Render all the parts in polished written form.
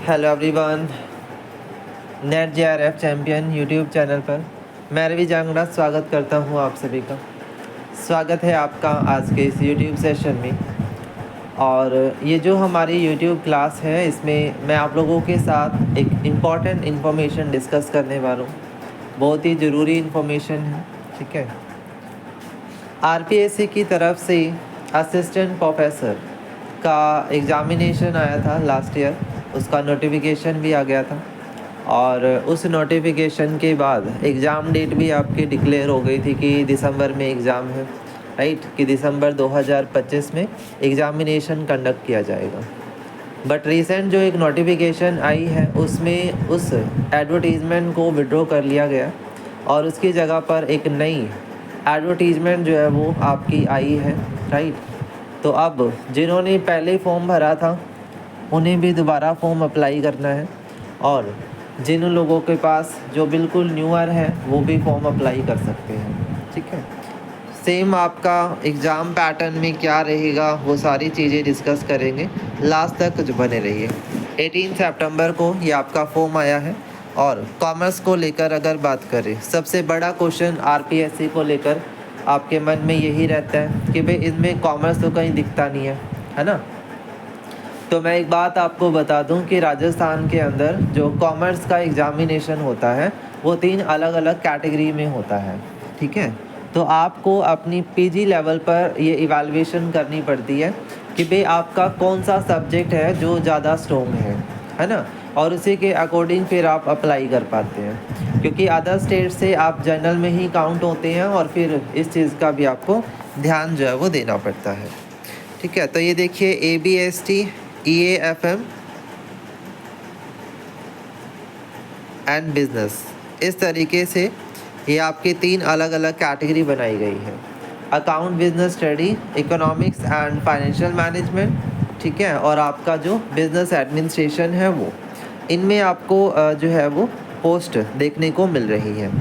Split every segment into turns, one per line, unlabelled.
Hello everyone, net JRF champion YouTube channel पर मैं रवि जांगड़ा स्वागत करता हूं आप सभी का। स्वागत है आपका आज के इस यूट्यूब सेशन में। और ये जो हमारी यूट्यूब क्लास है, इसमें मैं आप लोगों के साथ एक इम्पॉर्टेंट इन्फॉर्मेशन डिस्कस करने वाला हूँ। बहुत ही ज़रूरी इन्फॉर्मेशन है, ठीक है। RPSC की तरफ से असिस्टेंट प्रोफेसर का एग्ज़ामिनेशन आया था लास्ट ईयर, उसका नोटिफिकेशन भी आ गया था। और उस नोटिफिकेशन के बाद एग्ज़ाम डेट भी आपकी डिक्लेयर हो गई थी कि दिसंबर में एग्ज़ाम है, राइट, कि दिसंबर 2025 में एग्ज़ामिनेशन कंडक्ट किया जाएगा। बट रिसेंट जो एक नोटिफिकेशन आई है, उसमें उस एडवर्टीज़मेंट को विड्रॉ कर लिया गया और उसकी जगह पर एक नई एडवर्टीज़मेंट जो है वो आपकी आई है, राइट। तो अब जिन्होंने पहले फॉर्म भरा था उन्हें भी दोबारा फॉर्म अप्लाई करना है, और जिन लोगों के पास जो बिल्कुल न्यूअर है वो भी फॉर्म अप्लाई कर सकते हैं, ठीक है। सेम आपका एग्ज़ाम पैटर्न में क्या रहेगा वो सारी चीज़ें डिस्कस करेंगे, लास्ट तक जो बने रहिए। 18 सितंबर को ये आपका फॉर्म आया है। और कॉमर्स को लेकर अगर बात करें, सबसे बड़ा क्वेश्चन RPSC को लेकर आपके मन में यही रहता है कि भाई इसमें कॉमर्स तो कहीं दिखता नहीं है ना। तो मैं एक बात आपको बता दूं कि राजस्थान के अंदर जो कॉमर्स का एग्ज़ामिनेशन होता है वो 3 अलग अलग कैटेगरी में होता है, ठीक है। तो आपको अपनी PG लेवल पर ये इवैल्यूएशन करनी पड़ती है कि भाई आपका कौन सा सब्जेक्ट है जो ज़्यादा स्ट्रॉन्ग है ना, और उसी के अकॉर्डिंग फिर आप अप्लाई कर पाते हैं, क्योंकि अदर स्टेट से आप जनरल में ही काउंट होते हैं और फिर इस चीज़ का भी आपको ध्यान जो है वो देना पड़ता है, ठीक है। तो ये देखिए ABST EAFM एंड बिजनेस, इस तरीके से ये आपकी 3 अलग अलग कैटेगरी बनाई गई है। Account business study, economics and financial management, ठीक है, और आपका जो बिजनेस एडमिनिस्ट्रेशन है वो, इनमें आपको जो है वो पोस्ट देखने को मिल रही है।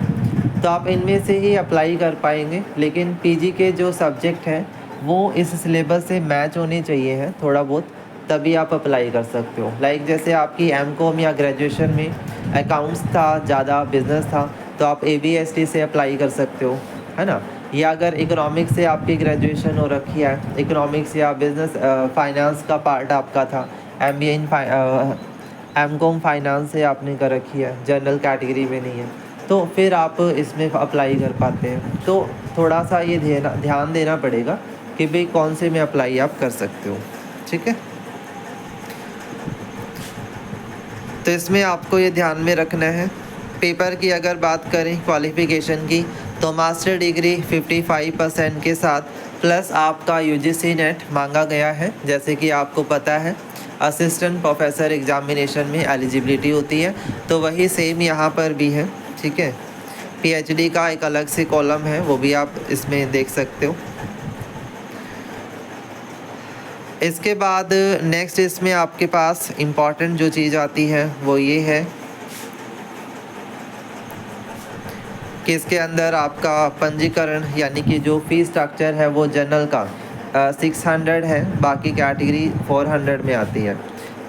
तो आप इनमें से ही अप्लाई कर पाएंगे, लेकिन PG के जो सब्जेक्ट हैं वो इस सिलेबस से मैच होने चाहिए हैं थोड़ा बहुत, तभी आप अप्लाई कर सकते हो। लाइक जैसे आपकी MCOM या ग्रेजुएशन में अकाउंट्स था ज़्यादा, बिजनेस था, तो आप ABST से अप्लाई कर सकते हो, है ना। या अगर इकोनॉमिक्स से आपकी ग्रेजुएशन हो रखी है, इकोनॉमिक्स या बिजनेस फाइनेंस का पार्ट आपका था, MBA इन MCOM फाइनेंस से आपने कर रखी है, जनरल कैटेगरी में नहीं है, तो फिर आप इसमें अप्लाई कर पाते हैं। तो थोड़ा सा ये ध्यान देना पड़ेगा कि भाई कौन से में अप्लाई आप कर सकते हो, ठीक है। तो इसमें आपको ये ध्यान में रखना है। पेपर की अगर बात करें क्वालिफ़िकेशन की, तो मास्टर डिग्री 55% के साथ प्लस आपका UGC नेट मांगा गया है। जैसे कि आपको पता है असिस्टेंट प्रोफेसर एग्ज़ामिनेशन में एलिजिबिलिटी होती है, तो वही सेम यहाँ पर भी है, ठीक है। PhD का एक अलग से कॉलम है, वो भी आप इसमें देख सकते हो। इसके बाद नेक्स्ट इसमें आपके पास इम्पॉर्टेंट जो चीज़ आती है वो ये है कि इसके अंदर आपका पंजीकरण, यानी कि जो फ़ीस स्ट्रक्चर है वो जनरल का 600 है, बाकी कैटेगरी 400 में आती है।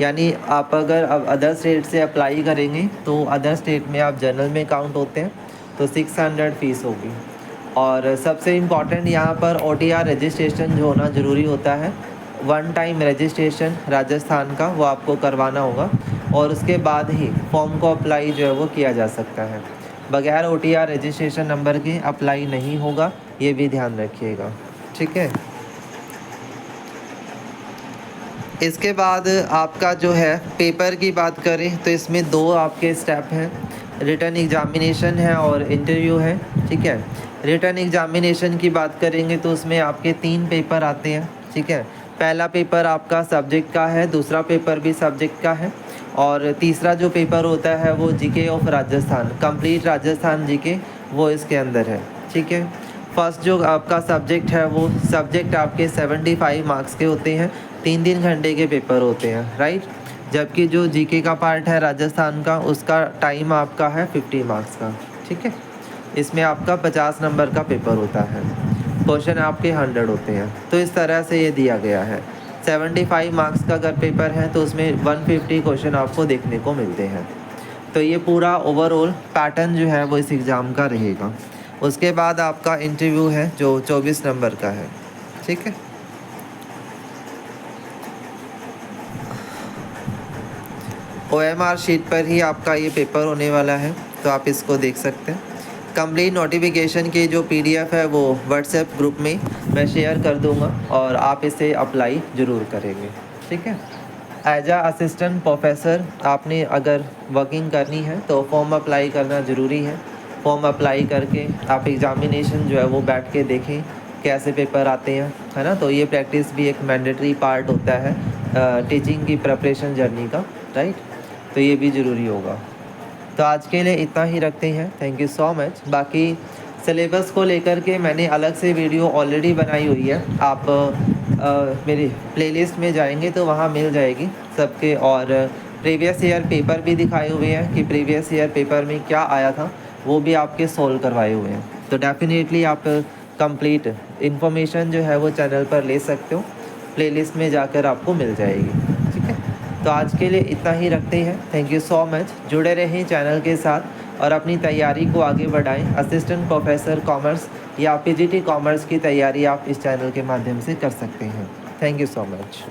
यानी आप अगर अब अदर स्टेट से अप्लाई करेंगे तो अदर स्टेट में आप जनरल में काउंट होते हैं, तो 600 फ़ीस होगी। और सबसे इम्पॉर्टेंट यहाँ पर OTR रजिस्ट्रेशन जो होना ज़रूरी होता है, 1 टाइम रजिस्ट्रेशन राजस्थान का वो आपको करवाना होगा, और उसके बाद ही फॉर्म को अप्लाई जो है वो किया जा सकता है। बगैर OTR रजिस्ट्रेशन नंबर के अप्लाई नहीं होगा, ये भी ध्यान रखिएगा, ठीक है। इसके बाद आपका जो है पेपर की बात करें तो इसमें 2 आपके स्टेप हैं, रिटन एग्ज़ामिनेशन है और इंटरव्यू है, ठीक है। रिटन एग्ज़ामिनेशन की बात करेंगे तो उसमें आपके 3 पेपर आते हैं, ठीक है। पहला पेपर आपका सब्जेक्ट का है, दूसरा पेपर भी सब्जेक्ट का है, और तीसरा जो पेपर होता है वो GK of Rajasthan, complete Rajasthan GK, वो इसके अंदर है, ठीक है। फर्स्ट जो आपका सब्जेक्ट है वो सब्जेक्ट आपके 75 मार्क्स के होते हैं, 3 घंटे के पेपर होते हैं, राइट। जबकि जो GK का पार्ट है राजस्थान का, उसका टाइम आपका है 50 मार्क्स का, ठीक है। इसमें आपका 50 नंबर का पेपर होता है, क्वेश्चन आपके 100 होते हैं। तो इस तरह से ये दिया गया है। 75 मार्क्स का अगर पेपर है तो उसमें 150 क्वेश्चन आपको देखने को मिलते हैं। तो ये पूरा ओवरऑल पैटर्न जो है वो इस एग्ज़ाम का रहेगा। उसके बाद आपका इंटरव्यू है जो 24 नंबर का है, ठीक है। OMR शीट पर ही आपका ये पेपर होने वाला है, तो आप इसको देख सकते हैं। कंप्लीट नोटिफिकेशन की जो PDF है वो व्हाट्सएप ग्रुप में मैं शेयर कर दूंगा और आप इसे अप्लाई ज़रूर करेंगे, ठीक है। एज आ असिस्टेंट प्रोफेसर आपने अगर वर्किंग करनी है तो फॉर्म अप्लाई करना ज़रूरी है। फॉर्म अप्लाई करके आप एग्ज़ामिनेशन जो है वो बैठ के देखें कैसे पेपर आते हैं, है ना। तो ये प्रैक्टिस भी एक मैंडेटरी पार्ट होता है टीचिंग की प्रिपरेशन जर्नी का, राइट। तो ये भी ज़रूरी होगा। तो आज के लिए इतना ही रखते हैं। Thank you so much. बाकी सिलेबस को लेकर के मैंने अलग से वीडियो ऑलरेडी बनाई हुई है, आप मेरी प्लेलिस्ट में जाएंगे तो वहाँ मिल जाएगी सबके। और प्रीवियस ईयर पेपर भी दिखाए हुए हैं कि प्रीवियस ईयर पेपर में क्या आया था, वो भी आपके सोल्व करवाए हुए हैं। तो डेफिनेटली आप कंप्लीट इन्फॉर्मेशन जो है वो चैनल पर ले सकते हो, प्लेलिस्ट में जाकर आपको मिल जाएगी, ठीक है। तो आज के लिए इतना ही रखते हैं। Thank you so much. जुड़े रहें चैनल के साथ और अपनी तैयारी को आगे बढ़ाएं। असिस्टेंट प्रोफेसर कॉमर्स या PGT कॉमर्स की तैयारी आप इस चैनल के माध्यम से कर सकते हैं। Thank you so much.